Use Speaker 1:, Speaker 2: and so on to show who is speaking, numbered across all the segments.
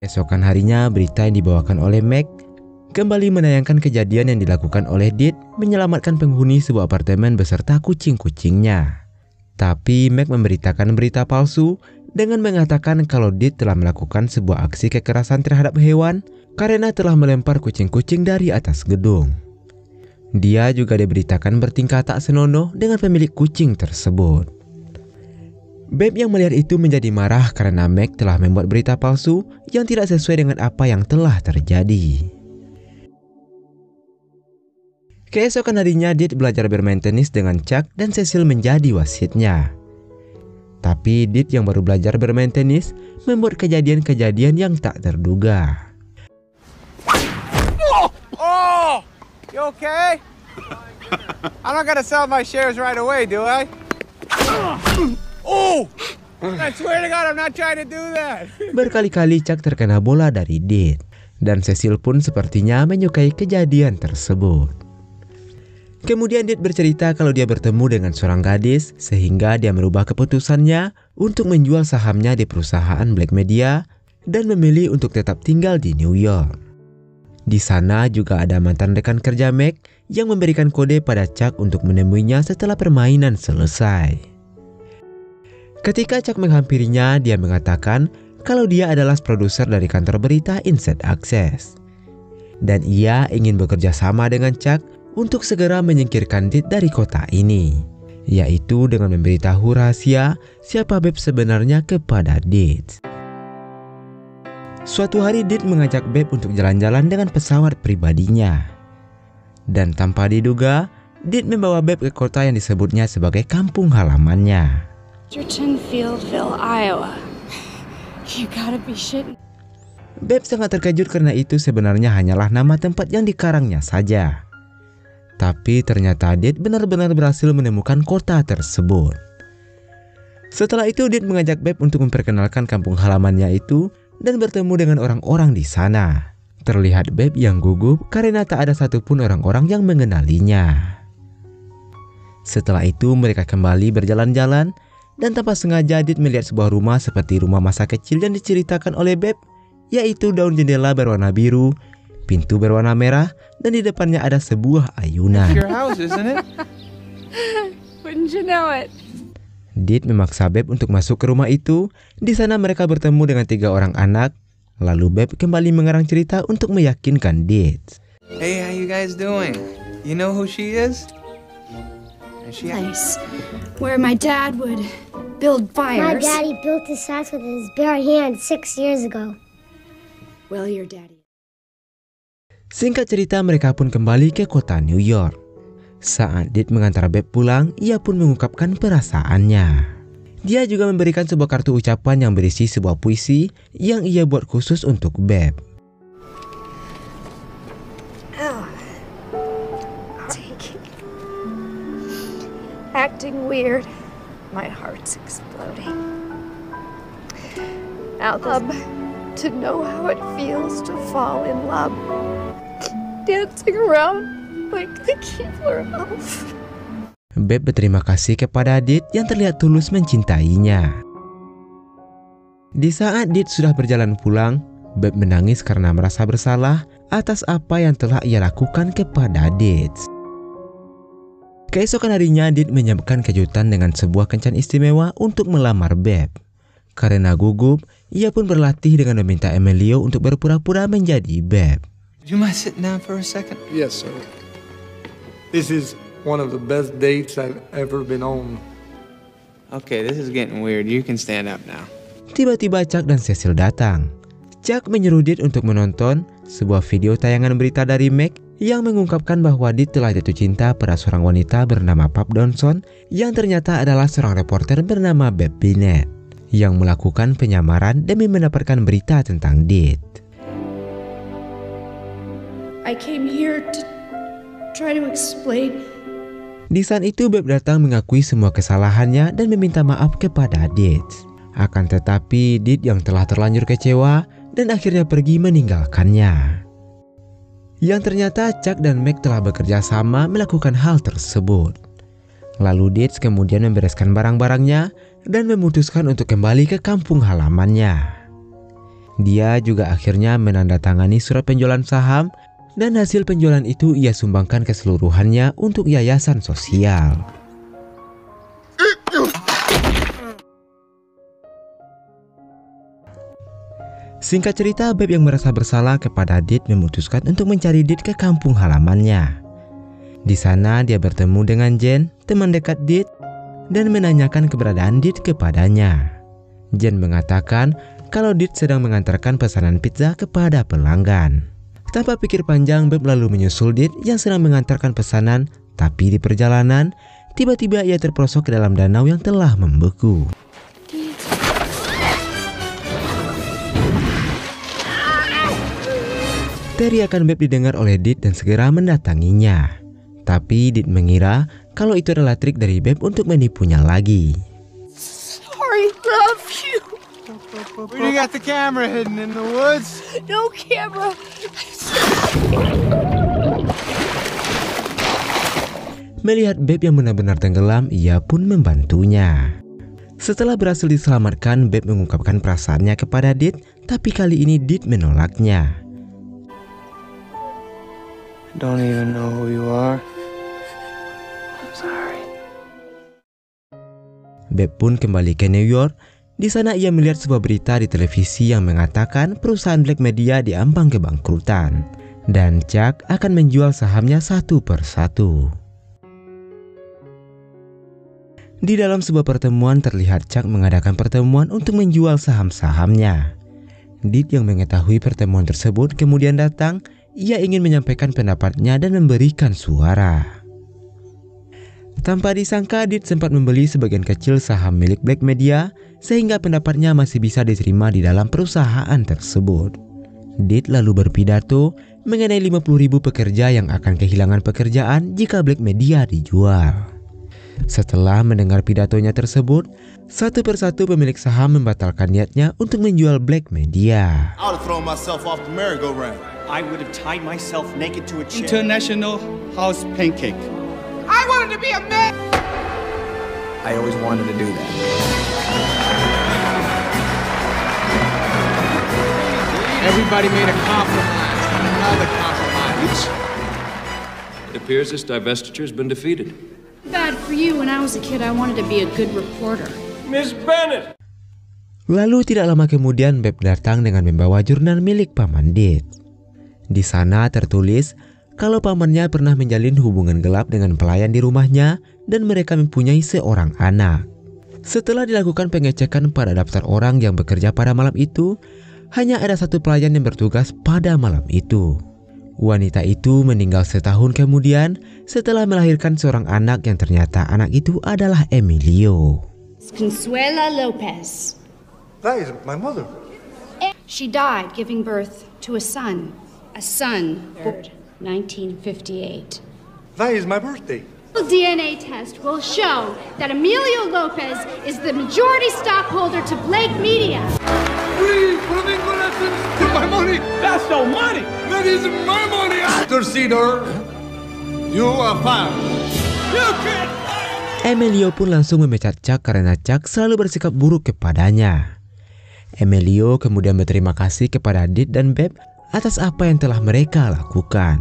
Speaker 1: Esokan harinya, berita yang dibawakan oleh Meg kembali menayangkan kejadian yang dilakukan oleh Deed menyelamatkan penghuni sebuah apartemen beserta kucing-kucingnya. Tapi Meg memberitakan berita palsu dengan mengatakan kalau Deed telah melakukan sebuah aksi kekerasan terhadap hewan karena telah melempar kucing-kucing dari atas gedung. Dia juga diberitakan bertingkah tak senonoh dengan pemilik kucing tersebut. Babe yang melihat itu menjadi marah karena Meg telah membuat berita palsu yang tidak sesuai dengan apa yang telah terjadi. Keesokan harinya, Deed belajar bermain tenis dengan Chuck dan Cecil menjadi wasitnya. Tapi Deed yang baru belajar bermain tenis membuat kejadian-kejadian yang tak terduga.
Speaker 2: Oh! You okay? I'm not gonna sell my shares right away, do I? Oh! I swear to God, I'm not trying to do that.
Speaker 1: Berkali-kali Chuck terkena bola dari Deed, dan Cecil pun sepertinya menyukai kejadian tersebut. Kemudian Deed bercerita kalau dia bertemu dengan seorang gadis sehingga dia merubah keputusannya untuk menjual sahamnya di perusahaan Black Media dan memilih untuk tetap tinggal di New York. Di sana juga ada mantan rekan kerja Meg yang memberikan kode pada Chuck untuk menemuinya setelah permainan selesai. Ketika Chuck menghampirinya, dia mengatakan kalau dia adalah produser dari kantor berita Inside Access. Dan ia ingin bekerja sama dengan Chuck untuk segera menyingkirkan Deed dari kota ini, yaitu dengan memberitahu rahasia siapa Babe sebenarnya kepada Deed. Suatu hari Deed mengajak Babe untuk jalan-jalan dengan pesawat pribadinya. Dan tanpa diduga, Deed membawa Babe ke kota yang disebutnya sebagai kampung halamannya.
Speaker 3: Fieldville, Iowa. You gotta be shitting.
Speaker 1: Babe sangat terkejut karena itu sebenarnya hanyalah nama tempat yang dikarangnya saja. Tapi ternyata Deed benar-benar berhasil menemukan kota tersebut. Setelah itu Deed mengajak Babe untuk memperkenalkan kampung halamannya itu dan bertemu dengan orang-orang di sana. Terlihat Babe yang gugup karena tak ada satupun orang-orang yang mengenalinya. Setelah itu mereka kembali berjalan-jalan dan tanpa sengaja Deed melihat sebuah rumah seperti rumah masa kecil yang diceritakan oleh Babe, yaitu daun jendela berwarna biru, pintu berwarna merah, dan di depannya ada sebuah ayunan.
Speaker 2: Your house, isn't it?
Speaker 3: Wouldn't you know it?
Speaker 1: Deed memaksa Babe untuk masuk ke rumah itu. Di sana mereka bertemu dengan 3 orang anak. Lalu Babe kembali mengarang cerita untuk meyakinkan Deed.
Speaker 2: Hey, how you guys doing? You know who she is?
Speaker 3: Place where my dad would build fires.
Speaker 4: My daddy built this house with his bare hands 6 years ago.
Speaker 3: Well, your daddy.
Speaker 1: Singkat cerita, mereka pun kembali ke kota New York. Saat Deed mengantar Babe pulang, ia pun mengungkapkan perasaannya. Dia juga memberikan sebuah kartu ucapan yang berisi sebuah puisi yang ia buat khusus untuk Babe.
Speaker 3: Acting weird. My heart's exploding. Out love to know how it feels to fall in love. Dancing around like the Keebler elf.
Speaker 1: Babe berterima kasih kepada Deed yang terlihat tulus mencintainya. Di saat Deed sudah berjalan pulang, Babe menangis karena merasa bersalah atas apa yang telah ia lakukan kepada Deed. Keesokan harinya, Deed menyiapkan kejutan dengan sebuah kencan istimewa untuk melamar Babe. Karena gugup, ia pun berlatih dengan meminta Emilio untuk berpura-pura menjadi Babe.
Speaker 2: Do you mind sitting down for a second?
Speaker 5: Yes, sir. This is one of the best dates I've ever been on.
Speaker 2: Okay, this is getting weird. You can stand up now.
Speaker 1: Tiba-tiba Chuck dan Cecil datang. Chuck menyuruh Deed untuk menonton sebuah video tayangan berita dari Meg yang mengungkapkan bahwa Deed telah jatuh cinta pada seorang wanita bernama Pap Donson yang ternyata adalah seorang reporter bernama Babe Binet yang melakukan penyamaran demi mendapatkan berita tentang Deed.
Speaker 3: I came here to try to explain.
Speaker 1: Di saat itu Babe datang mengakui semua kesalahannya dan meminta maaf kepada Deed. Akan tetapi Deed yang telah terlanjur kecewa dan akhirnya pergi meninggalkannya. Yang ternyata Chuck dan Meg telah bekerja sama melakukan hal tersebut. Lalu Deed kemudian membereskan barang-barangnya dan memutuskan untuk kembali ke kampung halamannya. Dia juga akhirnya menandatangani surat penjualan saham dan hasil penjualan itu ia sumbangkan keseluruhannya untuk yayasan sosial. Singkat cerita, Beb yang merasa bersalah kepada Dit memutuskan untuk mencari Dit ke kampung halamannya. Di sana dia bertemu dengan Jen, teman dekat Dit, dan menanyakan keberadaan Dit kepadanya. Jen mengatakan kalau Dit sedang mengantarkan pesanan pizza kepada pelanggan. Tanpa pikir panjang, Beb lalu menyusul Dit yang sedang mengantarkan pesanan, tapi di perjalanan, tiba-tiba ia terperosok ke dalam danau yang telah membeku. Teriakan Beb didengar oleh Dit dan segera mendatanginya. Tapi Dit mengira kalau itu adalah trik dari Beb untuk menipunya lagi.
Speaker 3: Sorry, love you.
Speaker 2: Where you got the camera hidden in the woods?
Speaker 3: No camera.
Speaker 1: Melihat Beb yang benar-benar tenggelam, ia pun membantunya. Setelah berhasil diselamatkan, Beb mengungkapkan perasaannya kepada Dit, tapi kali ini Dit menolaknya.
Speaker 2: Don't even know who you are. I'm sorry.
Speaker 1: Beb pun kembali ke New York. Di sana ia melihat sebuah berita di televisi yang mengatakan perusahaan Black Media diambang kebangkrutan dan Chuck akan menjual sahamnya satu persatu. Di dalam sebuah pertemuan terlihat Chuck mengadakan pertemuan untuk menjual saham-sahamnya. Dit yang mengetahui pertemuan tersebut kemudian datang. Ia ingin menyampaikan pendapatnya dan memberikan suara. Tanpa disangka, Dit sempat membeli sebagian kecil saham milik Black Media sehingga pendapatnya masih bisa diterima di dalam perusahaan tersebut. Dit lalu berpidato mengenai 50.000 pekerja yang akan kehilangan pekerjaan jika Black Media dijual. Setelah mendengar pidatonya tersebut, satu persatu pemilik saham membatalkan niatnya untuk menjual Black Media.
Speaker 6: I would have thrown myself off the merry-go-round.
Speaker 7: I would have tied myself naked to a chair.
Speaker 8: International House Pancake.
Speaker 2: I wanted to be a man.
Speaker 7: I always wanted to do that.
Speaker 2: Everybody made a compromise. Another compromise.
Speaker 9: It appears this divestiture has been defeated.
Speaker 10: Bad for you. When I was a kid, I wanted to be a good reporter.
Speaker 9: Miss Bennett!
Speaker 1: Lalu tidak lama kemudian Beb datang dengan membawa jurnal milik paman Dit. Di sana tertulis kalau pamannya pernah menjalin hubungan gelap dengan pelayan di rumahnya dan mereka mempunyai seorang anak. Setelah dilakukan pengecekan pada daftar orang yang bekerja pada malam itu, hanya ada satu pelayan yang bertugas pada malam itu. Wanita itu meninggal setahun kemudian setelah melahirkan seorang anak yang ternyata anak itu adalah Emilio.
Speaker 10: Consuela Lopez.
Speaker 5: That is my mother.
Speaker 10: She died giving birth to a son. A son born 1958.
Speaker 5: That is my birthday.
Speaker 10: The DNA test will show that Emilio Lopez is the majority stockholder to Blake Media.
Speaker 5: Please, flamingo lessons. My money.
Speaker 2: That's no money.
Speaker 5: That is my money. Mr. Cedar, you are fired.
Speaker 2: You can't.
Speaker 1: Emilio pun langsung memecat Chuck karena Chuck selalu bersikap buruk kepadanya. Emilio kemudian berterima kasih kepada Dit dan Beb atas apa yang telah mereka lakukan.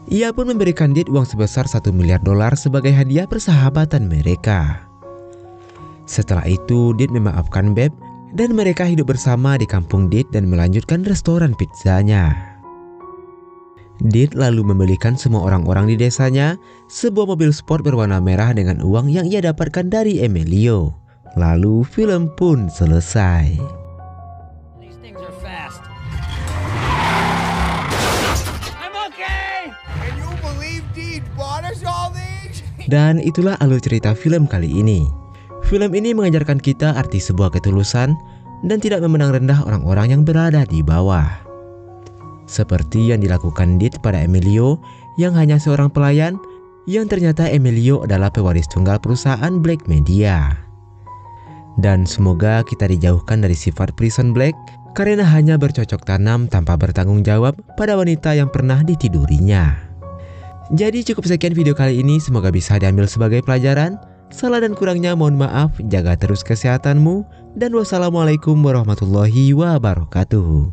Speaker 1: Ia pun memberikan Dit uang sebesar $1 miliar sebagai hadiah persahabatan mereka. Setelah itu Dit memaafkan Beb dan mereka hidup bersama di kampung Dit dan melanjutkan restoran pizzanya. Dit lalu membelikan semua orang-orang di desanya sebuah mobil sport berwarna merah dengan uang yang ia dapatkan dari Emilio. Lalu film pun selesai. Dan itulah alur cerita film kali ini. Film ini mengajarkan kita arti sebuah ketulusan dan tidak memandang rendah orang-orang yang berada di bawah. Seperti yang dilakukan Dit pada Emilio yang hanya seorang pelayan, yang ternyata Emilio adalah pewaris tunggal perusahaan Black Media. Dan semoga kita dijauhkan dari sifat prison black karena hanya bercocok tanam tanpa bertanggung jawab pada wanita yang pernah ditidurinya. Jadi cukup sekian video kali ini, semoga bisa diambil sebagai pelajaran. Salah dan kurangnya mohon maaf, jaga terus kesehatanmu, dan wassalamualaikum warahmatullahi wabarakatuh.